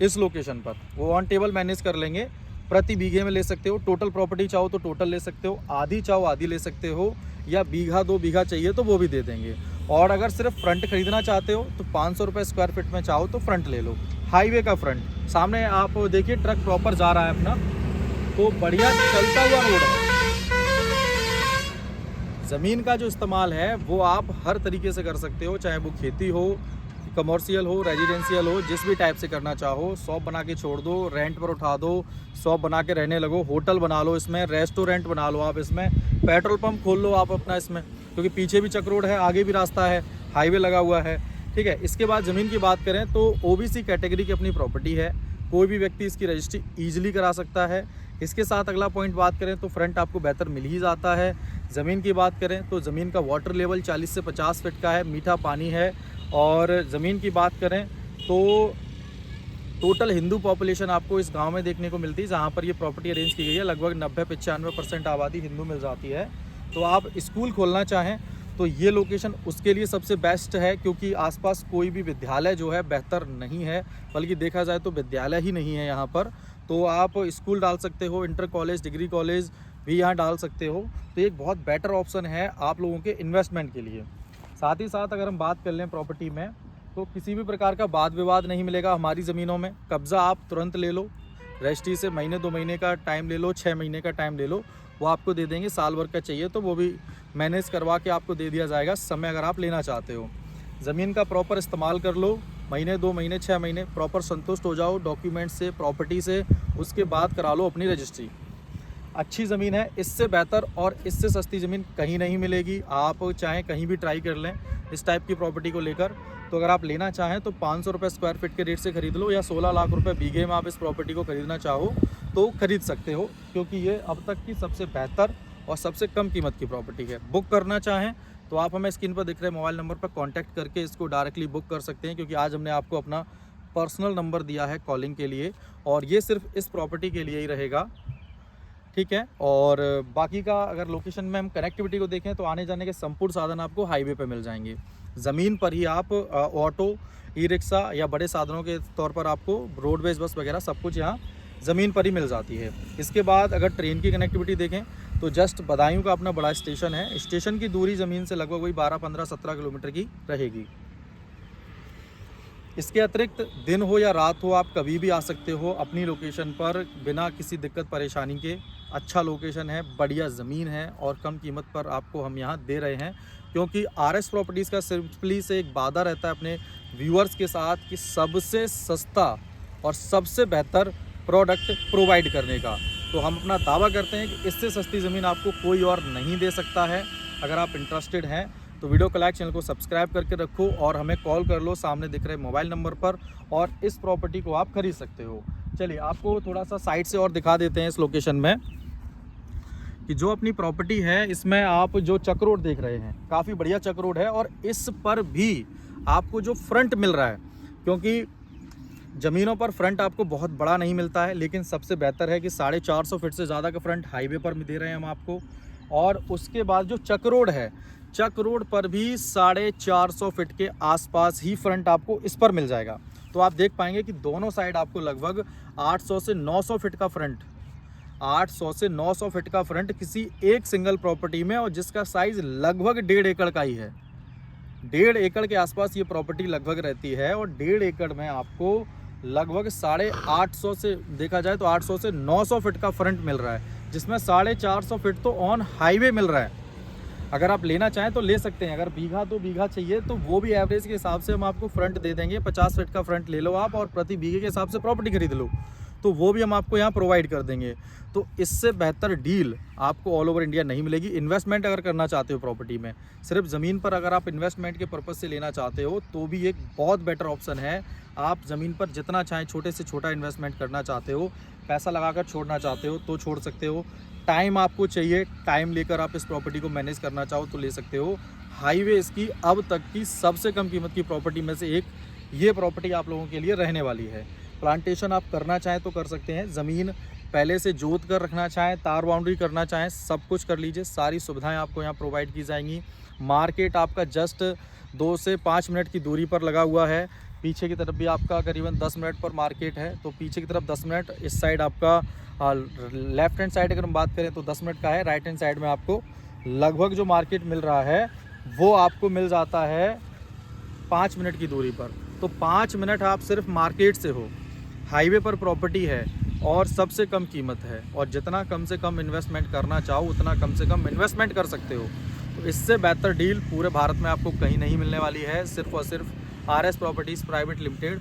इस लोकेशन पर, वो ऑन टेबल मैनेज कर लेंगे। प्रति बीघे में ले सकते हो, टोटल प्रॉपर्टी चाहो तो टोटल ले सकते हो, आधी चाहो आधी ले सकते हो, या बीघा 2 बीघा चाहिए तो वो भी दे देंगे। और अगर सिर्फ फ्रंट खरीदना चाहते हो तो 500 रुपये स्क्वायर फीट में चाहो तो फ्रंट ले लो, हाईवे का फ्रंट। सामने आप देखिए ट्रक प्रॉपर जा रहा है अपना, तो बढ़िया चलता हुआ रोड है। ज़मीन का जो इस्तेमाल है वो आप हर तरीके से कर सकते हो, चाहे वो खेती हो, कमर्शियल हो, रेजिडेंशियल हो, जिस भी टाइप से करना चाहो। शॉप बना के छोड़ दो, रेंट पर उठा दो, शॉप बना के रहने लगो, होटल बना लो इसमें, रेस्टोरेंट बना लो आप इसमें, पेट्रोल पंप खोल लो आप अपना इसमें, क्योंकि पीछे भी चक रोड है, आगे भी रास्ता है, हाईवे लगा हुआ है। ठीक है। इसके बाद ज़मीन की बात करें तो ओबीसी कैटेगरी की अपनी प्रॉपर्टी है, कोई भी व्यक्ति इसकी रजिस्ट्री ईजिली करा सकता है। इसके साथ अगला पॉइंट बात करें तो फ्रंट आपको बेहतर मिल ही जाता है। ज़मीन की बात करें तो ज़मीन का वाटर लेवल 40 से 50 फीट का है, मीठा पानी है। और ज़मीन की बात करें तो टोटल हिंदू पॉपुलेशन आपको इस गांव में देखने को मिलती है, जहां पर ये प्रॉपर्टी अरेंज की गई है। लगभग 90-95% आबादी हिंदू मिल जाती है। तो आप स्कूल खोलना चाहें तो ये लोकेशन उसके लिए सबसे बेस्ट है, क्योंकि आसपास कोई भी विद्यालय जो है बेहतर नहीं है, बल्कि देखा जाए तो विद्यालय ही नहीं है यहाँ पर। तो आप स्कूल डाल सकते हो, इंटर कॉलेज, डिग्री कॉलेज भी यहाँ डाल सकते हो। तो एक बहुत बेटर ऑप्शन है आप लोगों के इन्वेस्टमेंट के लिए। साथ ही साथ अगर हम बात कर लें प्रॉपर्टी में, तो किसी भी प्रकार का वाद विवाद नहीं मिलेगा हमारी ज़मीनों में। कब्ज़ा आप तुरंत ले लो, रजिस्ट्री से महीने 2 महीने का टाइम ले लो, 6 महीने का टाइम ले लो, वो आपको दे देंगे। साल भर का चाहिए तो वो भी मैनेज करवा के आपको दे दिया जाएगा, समय अगर आप लेना चाहते हो। ज़मीन का प्रॉपर इस्तेमाल कर लो, महीने 2 महीने 6 महीने प्रॉपर संतुष्ट हो जाओ डॉक्यूमेंट से, प्रॉपर्टी से, उसके बाद करा लो अपनी रजिस्ट्री। अच्छी ज़मीन है, इससे बेहतर और इससे सस्ती ज़मीन कहीं नहीं मिलेगी। आप चाहें कहीं भी ट्राई कर लें इस टाइप की प्रॉपर्टी को लेकर। तो अगर आप लेना चाहें तो 500 रुपये स्क्वायर फीट के रेट से खरीद लो, या 16 लाख रुपए बीघे में आप इस प्रॉपर्टी को खरीदना चाहो तो खरीद सकते हो, क्योंकि ये अब तक की सबसे बेहतर और सबसे कम कीमत की प्रॉपर्टी है। बुक करना चाहें तो आप हमें स्क्रीन पर दिख रहे मोबाइल नंबर पर कॉन्टैक्ट करके इसको डायरेक्टली बुक कर सकते हैं, क्योंकि आज हमने आपको अपना पर्सनल नंबर दिया है कॉलिंग के लिए, और ये सिर्फ इस प्रॉपर्टी के लिए ही रहेगा। ठीक है। और बाकी का अगर लोकेशन में हम कनेक्टिविटी को देखें तो आने जाने के संपूर्ण साधन आपको हाईवे पे मिल जाएंगे। ज़मीन पर ही आप ऑटो, ई रिक्शा या बड़े साधनों के तौर पर आपको रोडवेज बस वगैरह सब कुछ यहाँ ज़मीन पर ही मिल जाती है। इसके बाद अगर ट्रेन की कनेक्टिविटी देखें तो जस्ट बदायूं का अपना बड़ा स्टेशन है, स्टेशन की दूरी ज़मीन से लगभग वही 12, 15, 17 किलोमीटर की रहेगी। इसके अतिरिक्त दिन हो या रात हो, आप कभी भी आ सकते हो अपनी लोकेशन पर बिना किसी दिक्कत परेशानी के। अच्छा लोकेशन है, बढ़िया ज़मीन है और कम कीमत पर आपको हम यहाँ दे रहे हैं, क्योंकि आरएस प्रॉपर्टीज़ का सिंपली से एक वादा रहता है अपने व्यूअर्स के साथ कि सबसे सस्ता और सबसे बेहतर प्रोडक्ट प्रोवाइड करने का। तो हम अपना दावा करते हैं कि इससे सस्ती ज़मीन आपको कोई और नहीं दे सकता है। अगर आप इंटरेस्टेड हैं तो वीडियो को लाइक, चैनल को सब्सक्राइब करके रखो और हमें कॉल कर लो सामने दिख रहे मोबाइल नंबर पर, और इस प्रॉपर्टी को आप खरीद सकते हो। चलिए आपको थोड़ा सा साइड से और दिखा देते हैं इस लोकेशन में कि जो अपनी प्रॉपर्टी है इसमें आप जो चक रोड देख रहे हैं, काफ़ी बढ़िया चक रोड है। और इस पर भी आपको जो फ्रंट मिल रहा है, क्योंकि ज़मीनों पर फ्रंट आपको बहुत बड़ा नहीं मिलता है, लेकिन सबसे बेहतर है कि 450 फीट से ज़्यादा का फ्रंट हाईवे पर दे रहे हैं हम आपको। और उसके बाद जो चक रोड है, चक रोड पर भी 450 फीट के आसपास ही फ्रंट आपको इस पर मिल जाएगा। तो आप देख पाएंगे कि दोनों साइड आपको लगभग 800 से 900 फीट का फ्रंट, 800 से 900 फीट का फ्रंट किसी एक सिंगल प्रॉपर्टी में, और जिसका साइज़ लगभग 1.5 एकड़ का ही है। 1.5 एकड़ के आसपास ये प्रॉपर्टी लगभग रहती है, और 1.5 एकड़ में आपको लगभग 850 से देखा जाए तो 800 से 900 फीट का फ्रंट मिल रहा है, जिसमें 450 फीट तो ऑन हाईवे मिल रहा है। अगर आप लेना चाहें तो ले सकते हैं। अगर बीघा 2 बीघा चाहिए तो वो भी एवरेज के हिसाब से हम आपको फ्रंट दे देंगे। 50 फीट का फ्रंट ले लो आप, और प्रति बीघे के हिसाब से प्रॉपर्टी खरीद लो, तो वो भी हम आपको यहाँ प्रोवाइड कर देंगे। तो इससे बेहतर डील आपको ऑल ओवर इंडिया नहीं मिलेगी। इन्वेस्टमेंट अगर करना चाहते हो प्रॉपर्टी में, सिर्फ ज़मीन पर अगर आप इन्वेस्टमेंट के पर्पज़ से लेना चाहते हो तो भी एक बहुत बेटर ऑप्शन है। आप ज़मीन पर जितना चाहें छोटे से छोटा इन्वेस्टमेंट करना चाहते हो, पैसा लगाकर छोड़ना चाहते हो तो छोड़ सकते हो। टाइम आपको चाहिए, टाइम लेकर आप इस प्रॉपर्टी को मैनेज करना चाहो तो ले सकते हो। हाईवे इसकी अब तक की सबसे कम कीमत की प्रॉपर्टी में से एक ये प्रॉपर्टी आप लोगों के लिए रहने वाली है। प्लांटेशन आप करना चाहें तो कर सकते हैं, ज़मीन पहले से जोत कर रखना चाहें, तार बाउंड्री करना चाहें, सब कुछ कर लीजिए। सारी सुविधाएं आपको यहाँ प्रोवाइड की जाएंगी। मार्केट आपका जस्ट 2 से 5 मिनट की दूरी पर लगा हुआ है। पीछे की तरफ भी आपका करीबन 10 मिनट पर मार्केट है, तो पीछे की तरफ 10 मिनट, इस साइड आपका लेफ्ट हैंड साइड अगर हम बात करें तो 10 मिनट का है, राइट हैंड साइड में आपको लगभग जो मार्केट मिल रहा है वो आपको मिल जाता है 5 मिनट की दूरी पर। तो 5 मिनट आप सिर्फ मार्केट से हो, हाईवे पर प्रॉपर्टी है और सबसे कम कीमत है, और जितना कम से कम इन्वेस्टमेंट करना चाहो उतना कम से कम इन्वेस्टमेंट कर सकते हो। तो इससे बेहतर डील पूरे भारत में आपको कहीं नहीं मिलने वाली है। सिर्फ और सिर्फ RS प्रॉपर्टीज़ प्राइवेट लिमिटेड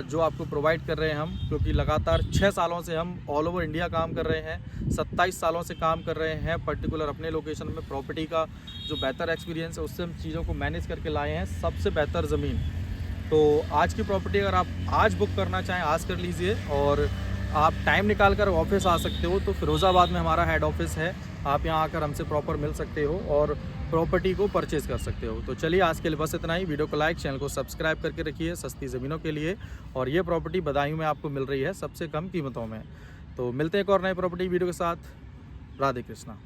जो आपको प्रोवाइड कर रहे हैं हम, क्योंकि लगातार 6 सालों से हम ऑल ओवर इंडिया काम कर रहे हैं, 27 सालों से काम कर रहे हैं पर्टिकुलर अपने लोकेशन में। प्रॉपर्टी का जो बेहतर एक्सपीरियंस है उससे हम चीज़ों को मैनेज करके लाए हैं सबसे बेहतर ज़मीन। तो आज की प्रॉपर्टी अगर आप आज बुक करना चाहें आज कर लीजिए, और आप टाइम निकाल कर ऑफिस आ सकते हो तो फिरोज़ाबाद में हमारा हेड ऑफिस है, आप यहाँ आकर हमसे प्रॉपर मिल सकते हो और प्रॉपर्टी को परचेज़ कर सकते हो। तो चलिए आज के लिए बस इतना ही। वीडियो को लाइक, चैनल को सब्सक्राइब करके रखिए सस्ती ज़मीनों के लिए, और ये प्रॉपर्टी बदायूं में आपको मिल रही है सबसे कम कीमतों में। तो मिलते हैं एक और नई प्रॉपर्टी वीडियो के साथ। राधे कृष्णा।